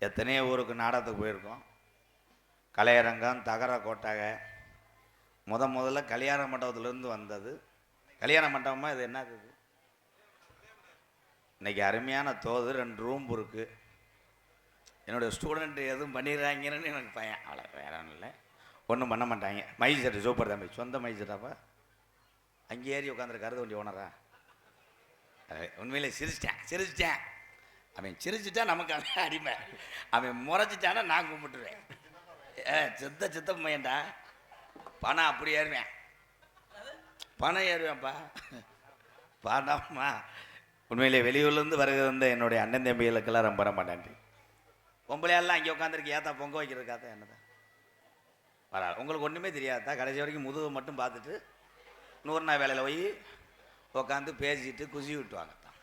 எத்தனையோ ஊருக்கு நாடகத்துக்கு போயிருக்கோம். கலையரங்கம், தகர கொட்டகை, முதல்ல கல்யாண மண்டபத்திலேருந்து வந்தது. கல்யாண மண்டபமாக இது என்னது? இன்றைக்கி அருமையான தோது, 2 ரூம் இருக்குது. என்னுடைய ஸ்டூடெண்ட் எதுவும் பண்ணிடுறாங்கன்னு எனக்கு பையன். அவ்வளோ வேற ஒன்றும் இல்லை, ஒன்றும் பண்ண மாட்டாங்க. மைக் செட்டு சூப்பர் தம்பி, சொந்த மைக் செட்டாப்பா. அங்கே ஏறி உட்காந்துரு கருது வண்டி ஓனரா. உண்மையிலே சிரிச்சிட்டேன். அவன் சிரிச்சிட்டா நமக்கு அவன் அடிமை, அவன் முறைச்சிட்டானா நான் கும்பிட்டுருவேன். சித்த பையன்டா. பணம் அப்படி ஏறுவேன், பணம் ஏறுவேன்ப்பா. பணம்மா உண்மையிலே வெளியூர்லேருந்து வருகிறது வந்து என்னுடைய அண்ணன் தம்பிகளுக்கெல்லாம் ரொம்ப ரொம்ப நன்றி. பொம்பளையெல்லாம் அங்கே உட்காந்துருக்கு, ஏத்தா பொங்க வைக்கிறதுக்காக என்னதான் வரா. உங்களுக்கு ஒன்றுமே தெரியாதா, கடைசி வரைக்கும் முதுகு மட்டும் பார்த்துட்டு 100 நாள் வேலையில் போய் உட்காந்து பேசிட்டு குசி விட்டுவாங்க தான்.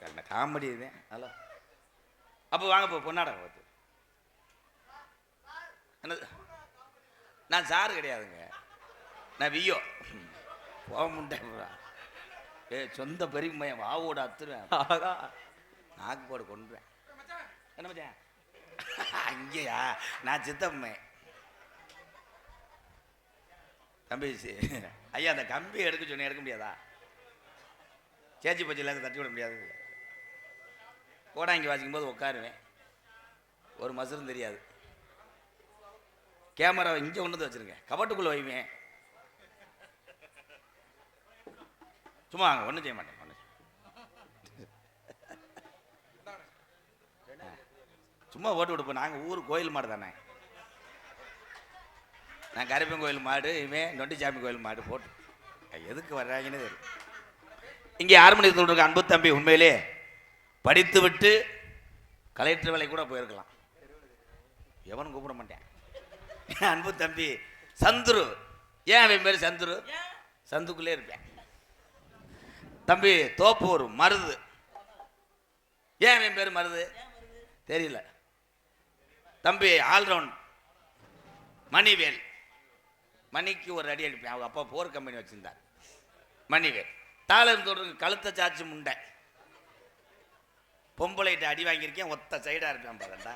என்ன காமெடி இதுதான். ஹலோ, அப்போ வாங்க போ பொன்னாடகம் பார்த்து. என்ன, நான் சாரு கிடையாதுங்க, நான் வியோ போக முட்டேன். சொந்த பெரிய பையன் வாவோட அத்துருவேன், நாக்கு போடு கொண்டுவேன். என்ன மச்சான் அங்கேயா? நான் சித்தம்மை தம்பி. ஐயா அந்த கம்பி எடுக்க சொன்னேன், எடுக்க முடியாதா? சேச்சி பச்சியில் தட்டி விட முடியாது. கோடாங்கி வாசிக்கும் போது உட்காருவேன், ஒரு மசரும் தெரியாது. கேமரா இங்கே கொண்டு வந்து வச்சுருங்க, கபட்டுக்குள்ளே வைவேன். சும்மா வாங்க, ஒன்றும் செய்ய மாட்டேன். சும்மா ஓட்டு விடுப்போம். நாங்கள் ஊர் கோயில் மாடு தானே, நான் கருப்பன் கோயில் மாடு, இவன் நொண்டிச்சாமி கோயில் மாடு. போட்டு எதுக்கு வர்றாங்கன்னு தெரியும். இங்கே 6 மணிக்கு சொல்லிருக்க அன்பு தம்பி உண்மையிலே படித்து விட்டு கலெக்டர் வேலை கூட போயிருக்கலாம். எவனும் கூப்பிட மாட்டேன். அன்பு தம்பி சந்துரு. ஏன் அவன் பேர் சந்துரு? சந்துக்குள்ளே இருப்பேன். தம்பி தோப்பூர் மருது. ஏன் அவன் பேர் மருது தெரியல. தம்பி ஆல்ரவுண்ட் மணிவேல். மணிக்கு ஒரு அடி அடிப்பேன். அவங்க அப்பா போர் கம்பெனி வச்சிருந்தார். மணிவேல் தாளம் தொடர்ந்து கழுத்தை சாச்சு முண்டை. பொம்பளைகிட்ட அடி வாங்கியிருக்கேன், ஒத்த சைடாக இருப்பேன் பாருண்டா.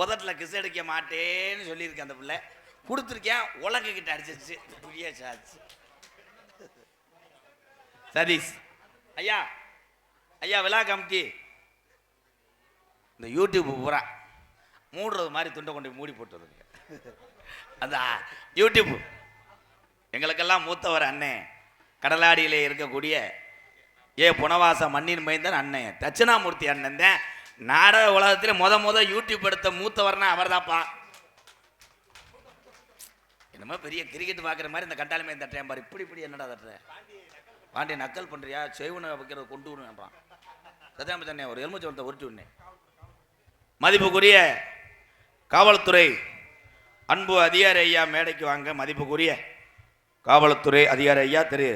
உதட்டில் கிஸ் அடிக்க மாட்டேன்னு சொல்லியிருக்கேன். அந்த பிள்ளை கொடுத்துருக்கேன், உலகிட்ட அடிச்சிருச்சு, புரிய சாச்சு. சதீஷ் ஐயா, ஐயா விழா கமிட்டி இந்த யூடியூப் பூரா மூடுறது மாதிரி துண்டை கொண்டு மூடி போட்டுருங்க. அந்த யூடியூப் எங்களுக்கெல்லாம் மூத்தவர் அண்ணன், கடலாடியிலே இருக்கக்கூடிய புனவாச மண்ணின் மைந்தன் அண்ணன் தட்சிணாமூர்த்தி அண்ணன் தான். நாடக உலகத்தில் முத யூடியூப் எடுத்த மூத்தவர்னா அவர் தான்ப்பா. என்னமோ பெரிய கிரிக்கெட் பார்க்குற மாதிரி இந்த கட்டாளமே தட்டுறேன் பாரு. இப்படி என்னடா தட்டுறேன்? பாண்டிய நக்கல் பண்ணுறியா? செய்வனை வைக்கிறத கொண்டு விடுன்றான். சத்தியாம தண்ணே ஒரு எலுமிச்சை உருட்டி விடனே. மதிப்புக்குரிய காவல்துறை அன்பு அதிகாரி ஐயா மேடைக்கு வாங்க. மதிப்புக்குரிய காவல்துறை அதிகாரி ஐயா திரு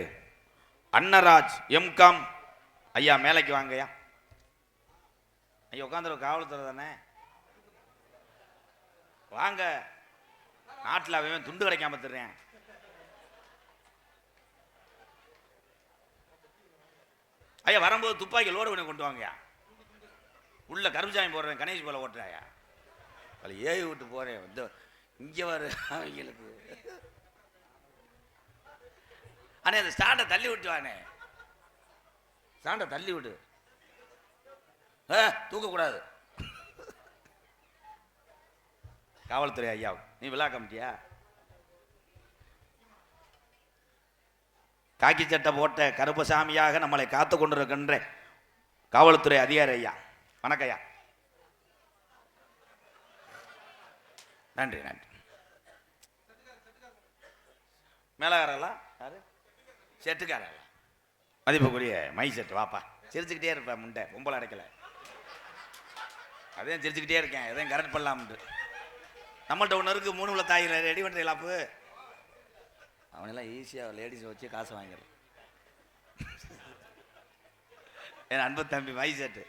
அன்னராஜ் எம்காம் ஐயா மேலைக்கு வாங்க. ஐயா ஐயா உட்காந்துரு, காவல்துறை தானே வாங்க. நாட்டில் அவன் துண்டு கிடைக்காம தர்றேன். ஐயா வரும்போது துப்பாக்கி லோடு பண்ணி கொண்டு வாங்கயா. உள்ள கருப்புசாமி போடுறேன், கணேஷ் போல ஓட்டுறாயா. அதில் ஏவி விட்டு போறேன். வந்து இங்கே வர அவங்களுக்கு. அண்ணே அந்த ஸ்டாண்டை தள்ளி விட்டு வானே, ஸ்டாண்டை தள்ளி விடு, தூக்கக்கூடாது. காவல்துறை ஐயா நீ விழா கமிட்டியா? காக்கி சட்டை போட்ட கருப்பசாமியாக நம்மளை காத்து கொண்டிருக்கின்ற காவல்துறை அதிகாரி ஐயா வணக்கம் ஐயா. நன்றி நன்றி. மேலகாரெல்லாம் யாரு? செட்டுக்காரா? மதிப்புக்குரிய மை செட்டு வாப்பா. சிரிச்சுக்கிட்டே இருப்பேன், முண்டை கும்பல் அடைக்கல. அதையும் சிரிச்சுக்கிட்டே இருக்கேன், எதையும் கரெக்ட் பண்ணலாம்ட்டு. நம்மள்ட்ட ஒன்று இருக்குது, 3 உள்ள தாய் ரெடி பண்ணுறீங்களாப்பு. அவனெல்லாம் ஈஸியாக லேடிஸை வச்சு காசு வாங்கிடுறேன். என் அன்பு தம்பி மைசெட்டு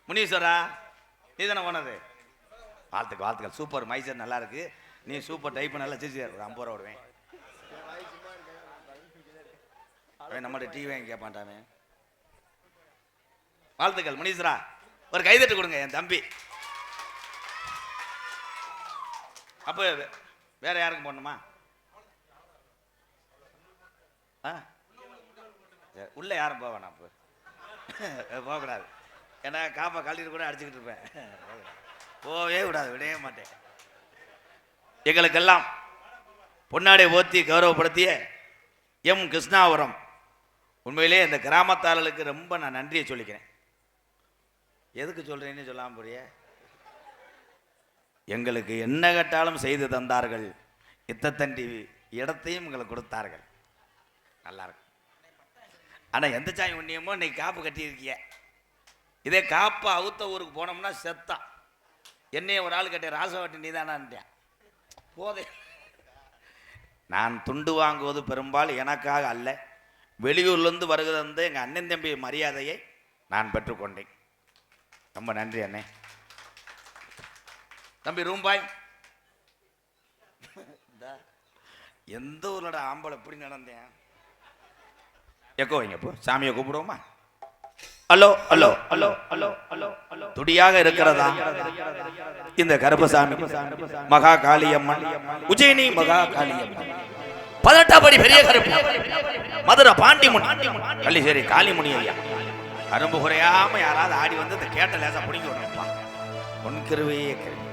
முனீஸ்வரா, நீ தானே ஓனரு? வாழ்த்துக்கள். சூப்பர் மைசெட் நல்லா இருக்கு. நீ சூப்பர் டைப் நல்லா சிரிச்சு ஒரு 50 ரூபா விடுவேன். நம்மகிட்ட டிவி வாங்கி கேட்பான்டாமே. வாழ்த்துக்கள் முனீஸ்வரா, ஒரு கைதட்டு கொடுங்க என் தம்பி. அப்போ வேற யாருக்கும் போடணுமா? உள்ள யாரும் போக வேணாம். அப்போ போகக்கூடாது. ஏன்னா காப்பா கழட்டிட்டு கூட அடிச்சுக்கிட்டு இருப்பேன். போவே விடாது, விடவே மாட்டேன். எங்களுக்கெல்லாம் பொன்னாடை ஓத்தி கௌரவப்படுத்திய எம் கிருஷ்ணாவரம், உண்மையிலே இந்த கிராமத்தார்களுக்கு ரொம்ப நான் நன்றியை சொல்லிக்கிறேன். எதுக்கு சொல்றேன்னு சொல்லாம போறிய, எங்களுக்கு என்ன கேட்டாலும் செய்து தந்தார்கள். இத்தத்தண்டி இடத்தையும் எங்களுக்கு கொடுத்தார்கள். நல்லா இருக்கு. ஆனா எந்த சாமி உண்ணியமோ இன்னைக்கு காப்பு கட்டியிருக்கிய. இதே காப்பு அவுத்த ஊருக்கு போனோம்னா செத்தான். என்னைய ஒரு ஆள் கட்டிய ராசவட்டி நீ தானான்ட்டேன். போதே, நான் துண்டு வாங்குவது பெரும்பாலும் எனக்காக அல்ல, வெளியூர்லேருந்து வருகிறது எங்கள் அண்ணன் தம்பி மரியாதையை நான் பெற்றுக்கொண்டேன். ரொம்ப நன்றி அண்ணே. தம்பி ரூம்பாய், எந்த ஊரோட ஆம்பளை எப்படி நடந்தேன்? எக்கோ வைங்க, போ சாமியை கூப்பிடுவோமா? Hello hello hello hello hello hello. துடியாக இருக்கிறதா இந்த கருப்பசாமி மகா காளியம்மன், உஜயினி மகா காளியம்மன், 18ஆம் படி பெரிய கருப்பு, மதுரை பாண்டிமுன், கள்ளிசேரி காளிமுனி ஐயா. கரும்பு குறையாம யாராவது ஆடி வந்து இந்த கேட்ட லேசா பிடிங்க விடணும்ப்பா. பொன்கிருவையே கருவி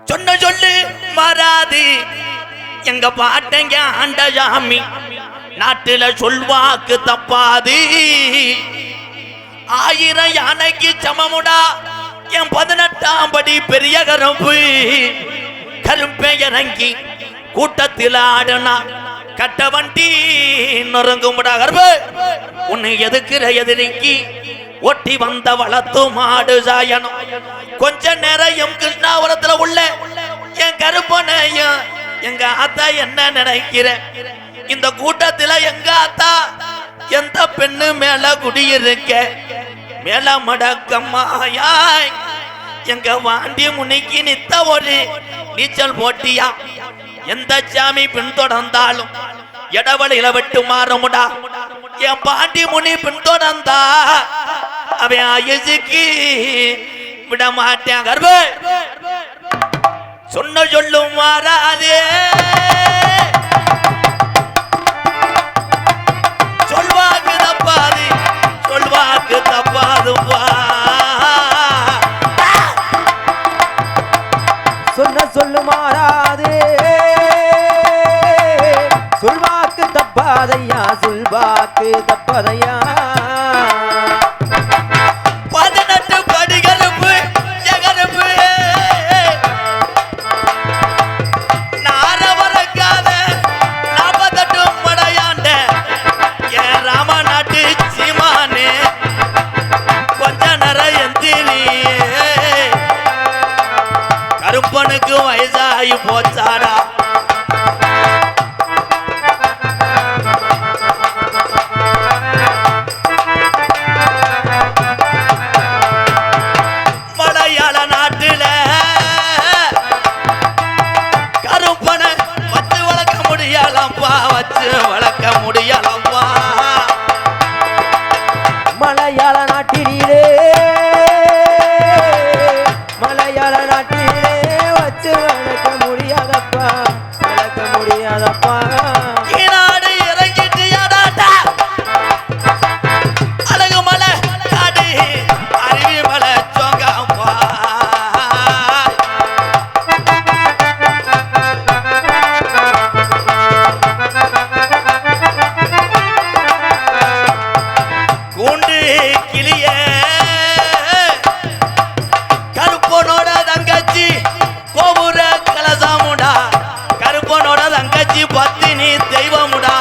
சொன்ன சொல்லு மாறாது எங்க பாட்டங்க ஆண்டசாமி, நாட்டுல சொல்வாக்கு தப்பாது. 1000 யானைக்கு சமமுடா என் 18ஆம் படி பெரிய கரும்பு. கரும்பை இறங்கி கூட்டத்தில் ஆடுனா கட்ட வண்டி நொறுங்குமுடா. கரும்பு உன்னை எதுக்குற எதிரிக்கு ஒட்டி வந்த வளர்த்து மாடு சாயனம். கொஞ்ச நேரம் எம் கிருஷ்ணாவரத்துல உள்ள என் கருப்பனையும் எங்க ஆத்தா என்ன நினைக்கிற? இந்த கூட்டத்துல எங்க ஆத்தா எந்த பெண்ணு மேல குடியிருக்க? மேல மடக்கம்மாயாய் எங்க வாண்டி முனிக்கு நித்த ஒரு நீச்சல் போட்டியா. எந்த சாமி பின்தொடர்ந்தாலும் இடவழியில விட்டு மாறுமுடா. என் பாண்டி முனி பின்தொடர்ந்தா அவன் ஆயுசுக்கு விட மாட்டேன். கர்ப்ப சொன்ன சொல்லும் மாறாதே, சொல்வாக்கு தப்பாது, சொல்வாக்கு தப்பாதுப்பா. சொன்ன சொல்லு மாறாதே, சொல்வாக்கு தப்பாதையா, சொல்வாக்கு தப்பாதையா. 18 படி கருப்பு ஜெகருப்பு, நாரவரக்காத 48 மடையாண்ட என் ராம நாட்டு சீமானே, கொஞ்ச நேரம் எந்திரியே. கருப்பனுக்கு வயசாகி போச்சாடா. மலையாள நாட்டுல கருப்பனை வச்சு வளர்க்க முடியலப்பா, வச்சு வளர்க்க முடியலப்பா. மலையாள நாட்டிலே, மலையாள நாட்டிலே வச்சு வளர்க்க முடியாதப்பா, வளர்க்க முடியாதப்பா. ஈனாடு இறங்கிட்டு யாடாட்டா, அழகு மலை காடு அருவி மலை சோங்கப்பா. கூண்டு கிளிய கருப்பனோட தங்கச்சி கோபுர கலசாமுடா. கருப்பனோட தங்கச்சி பத்தினி தெய்வமுடா.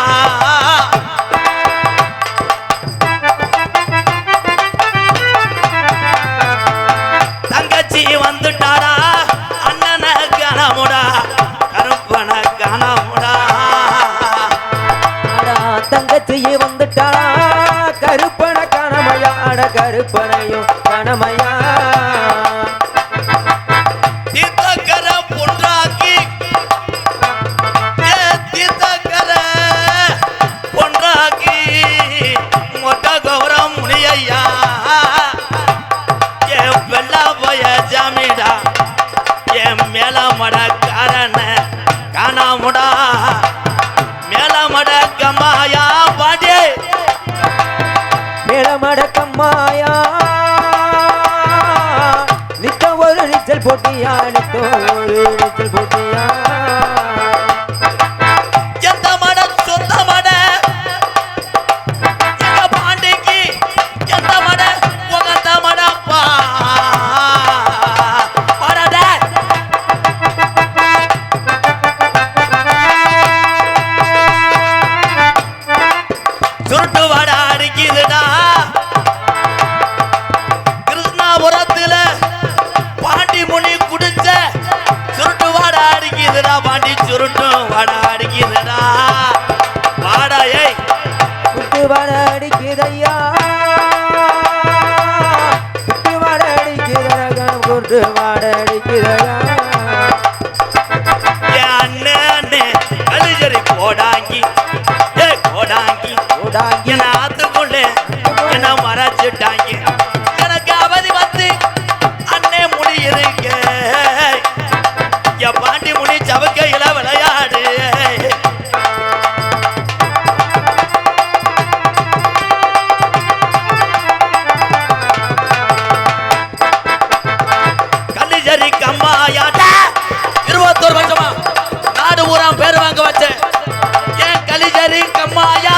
தங்கச்சி வந்துட்டாடா, அண்ணனை காணமுடா, கருப்பனை காணமுடா. அடா தங்கச்சியே வந்துட்டாளா, கருப்பன கணமையா, அட கருப்பனையும் கணமையா. தீர்த்தக்கர பொன்றாக்கி, தீர்த்தக்கர பொன்றாக்கி மொட்ட கௌரம் முனியையா. என் வெள்ளா போய ஜாமிடா, என் கம்மாயா நித்தம் ஒரு நீச்சல் போட்டியா நித்தம் ஒரு நீச்சல் போட்டியா எந்த மட சொந்த மட எங்க பாண்டிக்கு எந்த மட உகந்த மடப்பா மடட சுருட்டு வட அடிக்குதுடா கிருஷ்ணாபுரத்துல பாண்டி முனி குடிச்ச சுருட்டு வாட அடிக்குதுடா பாண்டி சுருட்டு வாட அடிக்குதுடா வாடா ஏய் குட்டு வட அடிக்குதையா குட்டு வட அடிக்குதா குட்டு வட அடிக்குதையா என் அண்ணே அண்ணே கலிஜரி கோடாங்கி ஏ கோடாங்கி ஓடாங்கி என்ன ஆத்துக்குள்ளே என்ன மறைச்சிட்டாங்க எனக்கு அவதி வந்து அண்ணே முடி இருக்கு என் பாண்டி முடி சவுக்கையில விளையாடு கல்லிஜரி கம்மாயாட்ட 21 வருஷமா நாடு ஊராம் பேர் வாங்க வச்சேன் ஏன் கலிஜரி கம்மாயா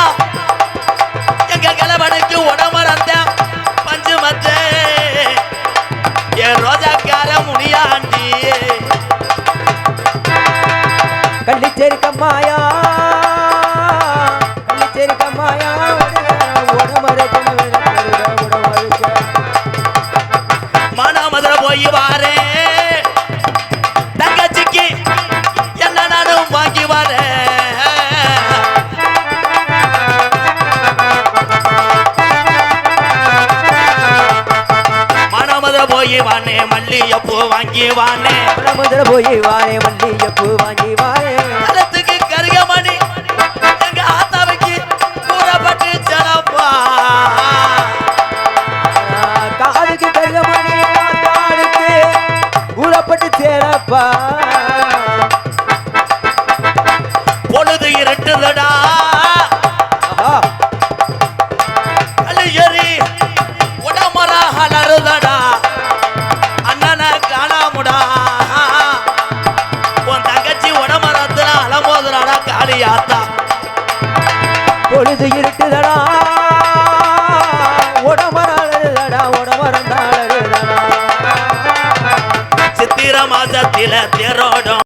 எங்க கிளவனுக்கு உடம்புறந்த பஞ்சு மத்த என் ரோஜாக்கார முடியாண்டி கள்ளிச்சேரி கம்மாயா கள்ளிச்சேரி கம்மாயா மானாமதுரை போய் வாரே தங்கச்சிக்கு என்ன நானும் வாங்கி வாரேன் மானாமதுரை போய் வானே மல்லியப்பூ வாங்கி வானே முதல்ல போய் வாரே மல்லிகைப்பூ வாங்கி வாரே கலத்துக்கு கருகமணி எங்க ஆத்தாவைக்கு கூறப்பட்டு சனப்பா காதுக்கு கருகமணி காதுக்கு ஊறப்பட்டு சேரப்பா பொழுது இருட்டுதடா ஆஹா கலியரி உடமரா அலறுதடா அண்ணனை காணாமுடா உன் தங்கச்சி உடமரத்துல அலமோதுறாடா காளியாத்தா பொழுது இருட்டுதடா உடமரடா உடமரந்தாளடா சித்திர மாசத்தில தேரோடும்